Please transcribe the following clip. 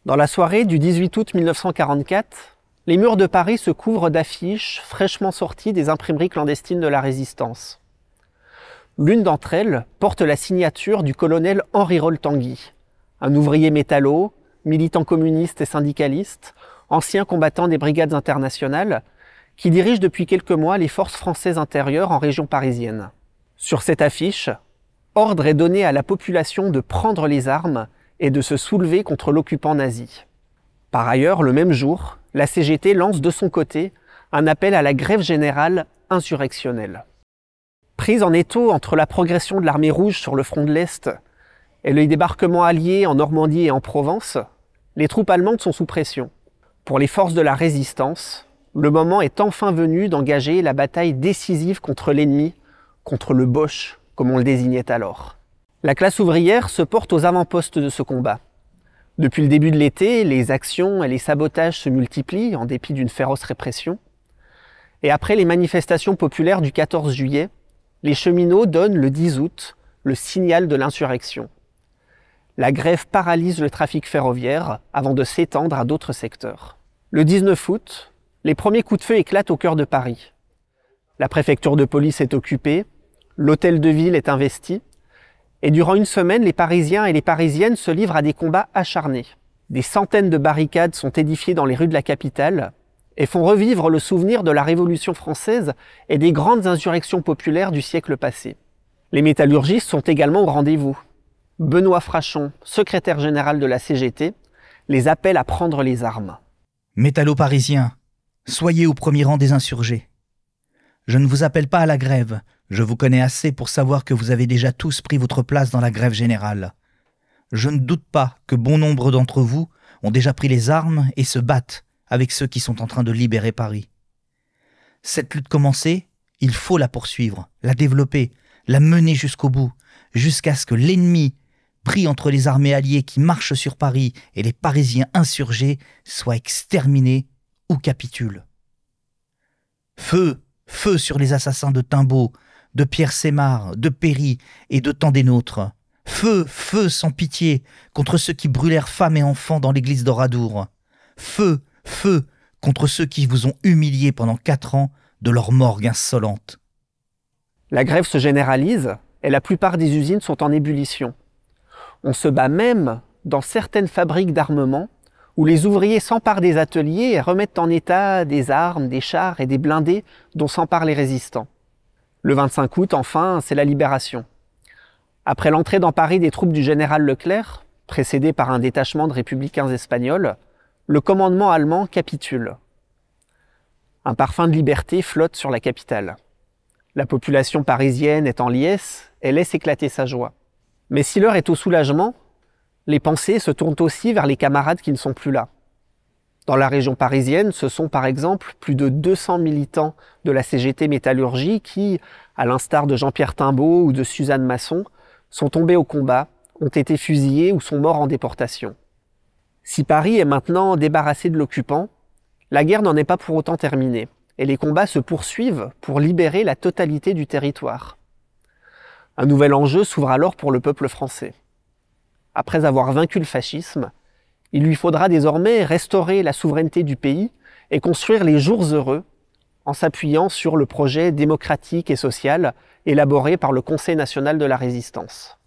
Dans la soirée du 18 août 1944, les murs de Paris se couvrent d'affiches fraîchement sorties des imprimeries clandestines de la Résistance. L'une d'entre elles porte la signature du colonel Henri Rol-Tanguy, un ouvrier métallo, militant communiste et syndicaliste, ancien combattant des brigades internationales, qui dirige depuis quelques mois les forces françaises intérieures en région parisienne. Sur cette affiche, ordre est donné à la population de prendre les armes et de se soulever contre l'occupant nazi. Par ailleurs, le même jour, la CGT lance de son côté un appel à la grève générale insurrectionnelle. Prise en étau entre la progression de l'armée rouge sur le front de l'Est et les débarquements alliés en Normandie et en Provence, les troupes allemandes sont sous pression. Pour les forces de la résistance, le moment est enfin venu d'engager la bataille décisive contre l'ennemi, contre le Boche, comme on le désignait alors. La classe ouvrière se porte aux avant-postes de ce combat. Depuis le début de l'été, les actions et les sabotages se multiplient en dépit d'une féroce répression. Et après les manifestations populaires du 14 juillet, les cheminots donnent le 10 août le signal de l'insurrection. La grève paralyse le trafic ferroviaire avant de s'étendre à d'autres secteurs. Le 19 août, les premiers coups de feu éclatent au cœur de Paris. La préfecture de police est occupée, l'hôtel de ville est investi, et durant une semaine, les Parisiens et les Parisiennes se livrent à des combats acharnés. Des centaines de barricades sont édifiées dans les rues de la capitale et font revivre le souvenir de la Révolution française et des grandes insurrections populaires du siècle passé. Les métallurgistes sont également au rendez-vous. Benoît Frachon, secrétaire général de la CGT, les appelle à prendre les armes. Métallo-parisiens, soyez au premier rang des insurgés. Je ne vous appelle pas à la grève. Je vous connais assez pour savoir que vous avez déjà tous pris votre place dans la grève générale. Je ne doute pas que bon nombre d'entre vous ont déjà pris les armes et se battent avec ceux qui sont en train de libérer Paris. Cette lutte commencée, il faut la poursuivre, la développer, la mener jusqu'au bout, jusqu'à ce que l'ennemi, pris entre les armées alliées qui marchent sur Paris et les Parisiens insurgés, soit exterminé ou capitule. Feu, feu sur les assassins de Timbaud, de Pierre Sémar, de Péry et de tant des nôtres. Feu, feu sans pitié contre ceux qui brûlèrent femmes et enfants dans l'église d'Oradour. Feu, feu contre ceux qui vous ont humiliés pendant 4 ans de leur morgue insolente. La grève se généralise et la plupart des usines sont en ébullition. On se bat même dans certaines fabriques d'armement où les ouvriers s'emparent des ateliers et remettent en état des armes, des chars et des blindés dont s'emparent les résistants. Le 25 août, enfin, c'est la libération. Après l'entrée dans Paris des troupes du général Leclerc, précédées par un détachement de républicains espagnols, le commandement allemand capitule. Un parfum de liberté flotte sur la capitale. La population parisienne est en liesse et laisse éclater sa joie. Mais si l'heure est au soulagement, les pensées se tournent aussi vers les camarades qui ne sont plus là. Dans la région parisienne, ce sont par exemple plus de 200 militants de la CGT Métallurgie qui, à l'instar de Jean-Pierre Timbaud ou de Suzanne Masson, sont tombés au combat, ont été fusillés ou sont morts en déportation. Si Paris est maintenant débarrassé de l'occupant, la guerre n'en est pas pour autant terminée, et les combats se poursuivent pour libérer la totalité du territoire. Un nouvel enjeu s'ouvre alors pour le peuple français. Après avoir vaincu le fascisme, il lui faudra désormais restaurer la souveraineté du pays et construire les jours heureux en s'appuyant sur le projet démocratique et social élaboré par le Conseil national de la Résistance.